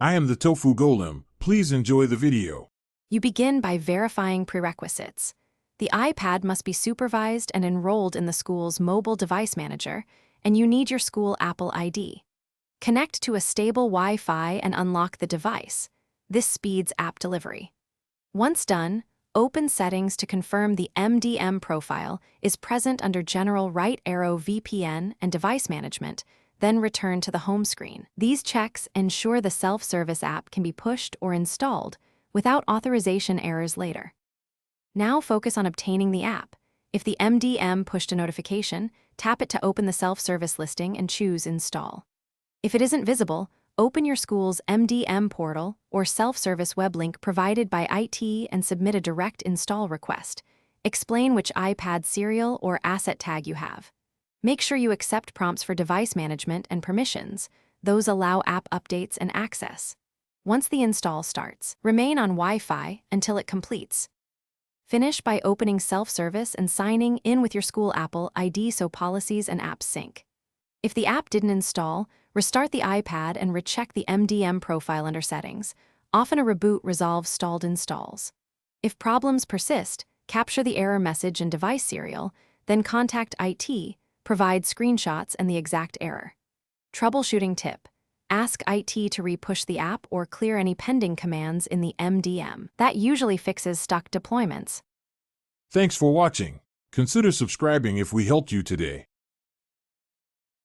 I am the Tofu Golem. Please enjoy the video. You begin by verifying prerequisites. The iPad must be supervised and enrolled in the school's mobile device manager, and you need your school Apple ID. Connect to a stable Wi-Fi and unlock the device. This speeds app delivery. Once done, open Settings to confirm the MDM profile is present under General right arrow VPN and Device Management, then return to the home screen. These checks ensure the self-service app can be pushed or installed without authorization errors later. Now focus on obtaining the app. If the MDM pushed a notification, tap it to open the self-service listing and choose Install. If it isn't visible, open your school's MDM portal or self-service web link provided by IT and submit a direct install request. Explain which iPad serial or asset tag you have. Make sure you accept prompts for device management and permissions. Those allow app updates and access. Once the install starts, remain on Wi-Fi until it completes. Finish by opening self-service and signing in with your school Apple ID so policies and apps sync. If the app didn't install, restart the iPad and recheck the MDM profile under Settings. Often a reboot resolves stalled installs. If problems persist, capture the error message and device serial, then contact IT, provide screenshots and the exact error. Troubleshooting tip: ask IT to re-push the app or clear any pending commands in the MDM. That usually fixes stuck deployments. Thanks for watching. Consider subscribing if we helped you today.